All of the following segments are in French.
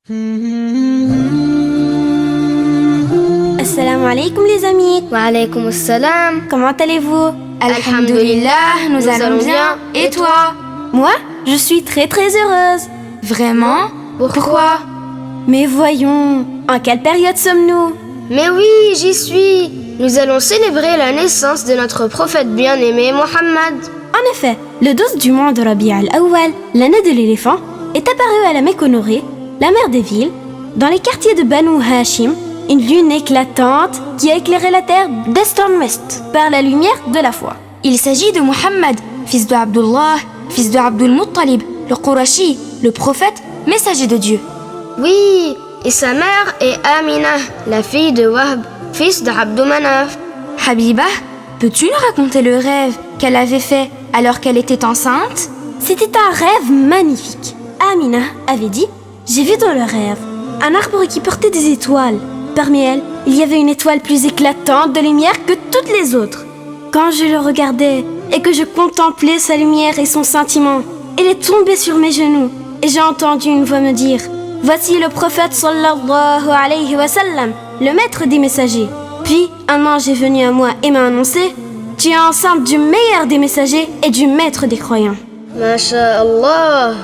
Assalamu alaikum les amis. Wa alaykoum assalam. Comment allez-vous? Alhamdulillah, nous allons bien. Et toi? Moi, je suis très heureuse. Vraiment? Pourquoi? Mais voyons, en quelle période sommes-nous? Mais oui, j'y suis. Nous allons célébrer la naissance de notre prophète bien-aimé Mohammed. En effet, le 12 du mois de Rabi' al-Awwal, l'année de l'éléphant, est apparue à la Mecque honorée, la mère des villes, dans les quartiers de Banu Hashim, une lune éclatante qui a éclairé la terre d'est en ouest par la lumière de la foi. Il s'agit de Mohammed, fils de Abdullah, fils de Abdul Muttalib, le Qurashi, le prophète, messager de Dieu. Oui, et sa mère est Amina, la fille de Wahb, fils de Abdou Manaf. Habiba, peux-tu nous raconter le rêve qu'elle avait fait alors qu'elle était enceinte? C'était un rêve magnifique. Amina avait dit: j'ai vu dans le rêve un arbre qui portait des étoiles. Parmi elles, il y avait une étoile plus éclatante de lumière que toutes les autres. Quand je le regardais et que je contemplais sa lumière et son scintillement, elle est tombée sur mes genoux et j'ai entendu une voix me dire: voici le prophète sallallahu alayhi wa sallam, le maître des messagers. Puis un ange est venu à moi et m'a annoncé: tu es enceinte du meilleur des messagers et du maître des croyants. Masha'Allah.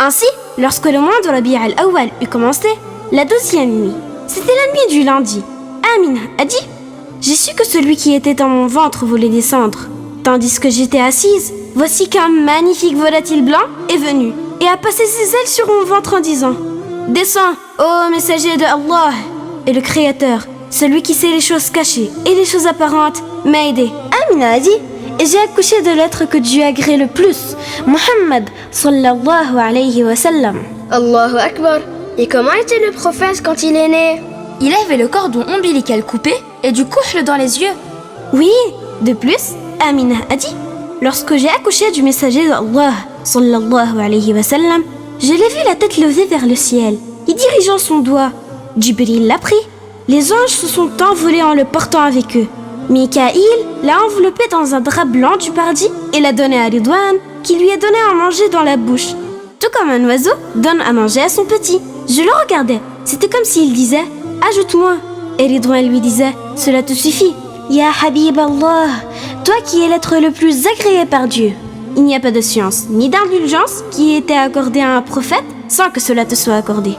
Ainsi, lorsque le mois de Rabi' al-Awwal eut commencé, la 12e nuit, c'était la nuit du lundi, Amina a dit: j'ai su que celui qui était dans mon ventre voulait descendre. Tandis que j'étais assise, voici qu'un magnifique volatile blanc est venu et a passé ses ailes sur mon ventre en disant: descends, ô messager de Allah. Et le Créateur, celui qui sait les choses cachées et les choses apparentes, m'a aidé. Amina a dit: et j'ai accouché de l'être que Dieu agrée le plus, Mohammed sallallahu alayhi wa sallam. Allahu Akbar. Et comment était le prophète quand il est né? Il avait le cordon ombilical coupé et du couche dans les yeux. Oui, de plus, Amina a dit: lorsque j'ai accouché du messager d'Allah sallallahu alayhi wa sallam, je l'ai vu la tête levée vers le ciel et dirigeant son doigt. Jibril l'a pris. Les anges se sont envolés en le portant avec eux. Mikaïl l'a enveloppé dans un drap blanc du paradis et l'a donné à Ridwan, qui lui a donné à manger dans la bouche. Tout comme un oiseau donne à manger à son petit. Je le regardais, c'était comme s'il disait: ajoute-moi. Et Ridwan lui disait: cela te suffit. Ya Habib Allah, toi qui es l'être le plus agréé par Dieu. Il n'y a pas de science ni d'indulgence qui ait été accordée à un prophète sans que cela te soit accordé.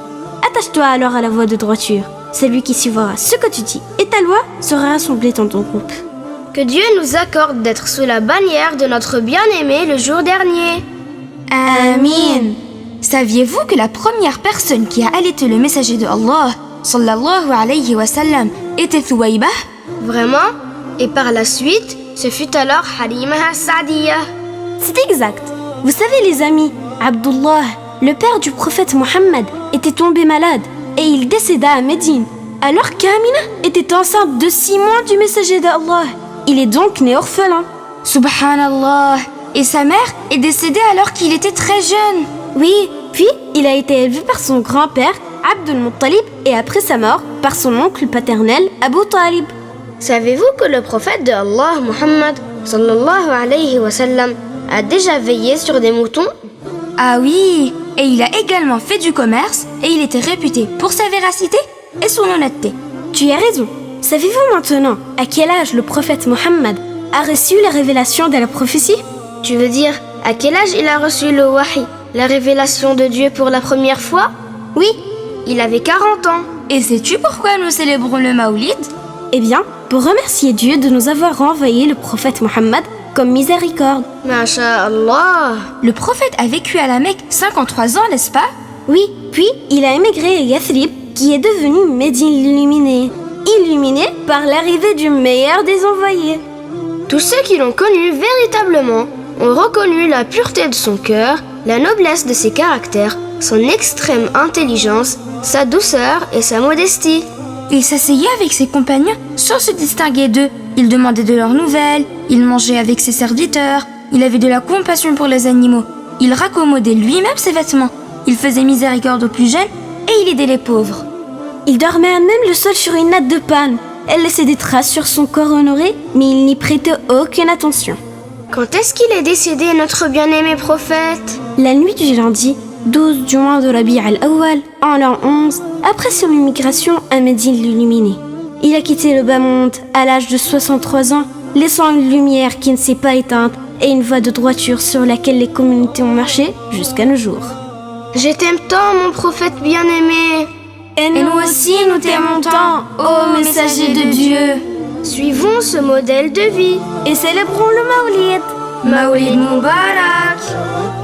Attache-toi alors à la voie de droiture. Celui qui suivra ce que tu dis et ta loi sera assemblé dans ton groupe. Que Dieu nous accorde d'être sous la bannière de notre bien-aimé le jour dernier. Amin. Saviez-vous que la première personne qui a allaité le messager de Allah sallallahu alayhi wa sallam était Thuwayba? Vraiment? Et par la suite, ce fut alors Halima as-Sa'diya. C'est exact. Vous savez les amis, Abdullah, le père du prophète Mohammed, était tombé malade et il décéda à Médine, alors qu'Amina était enceinte de 6 mois du messager d'Allah. Il est donc né orphelin. Subhanallah. Et sa mère est décédée alors qu'il était très jeune. Oui, puis il a été élevé par son grand-père, Abdul Muttalib, et après sa mort, par son oncle paternel, Abu Talib. Savez-vous que le prophète de Allah, Muhammad sallallahu alayhi wa sallam, a déjà veillé sur des moutons? Ah oui, et il a également fait du commerce et il était réputé pour sa véracité et son honnêteté. Tu as raison. Savez-vous maintenant à quel âge le prophète Mohammed a reçu la révélation de la prophétie? Tu veux dire à quel âge il a reçu le wahi, la révélation de Dieu pour la première fois? Oui, il avait 40 ans. Et sais-tu pourquoi nous célébrons le Maoulid? Eh bien, pour remercier Dieu de nous avoir envoyé le prophète Mohammed comme miséricorde. Masha'Allah. Le prophète a vécu à la Mecque 53 ans, n'est-ce pas? Oui, puis il a émigré à Yathrib, qui est devenu Médine illuminée. Illuminé par l'arrivée du meilleur des envoyés. Tous ceux qui l'ont connu véritablement ont reconnu la pureté de son cœur, la noblesse de ses caractères, son extrême intelligence, sa douceur et sa modestie. Il s'asseyait avec ses compagnons sans se distinguer d'eux. Il demandait de leurs nouvelles, il mangeait avec ses serviteurs, il avait de la compassion pour les animaux, il raccommodait lui-même ses vêtements, il faisait miséricorde aux plus jeunes et il aidait les pauvres. Il dormait à même le sol sur une natte de panne. Elle laissait des traces sur son corps honoré, mais il n'y prêtait aucune attention. Quand est-ce qu'il est décédé, notre bien-aimé prophète? La nuit du lundi, 12 du mois de Rabi' al-Awwal, en l'an 11, après son immigration à Médine l'illuminé. Il a quitté le bas monde à l'âge de 63 ans, laissant une lumière qui ne s'est pas éteinte et une voie de droiture sur laquelle les communautés ont marché jusqu'à nos jours. Je t'aime tant, mon prophète bien-aimé. Et nous aussi nous t'aimons tant, ô messager de Dieu. Suivons ce modèle de vie Et célébrons le Mawlid. Mawlid Mubarak.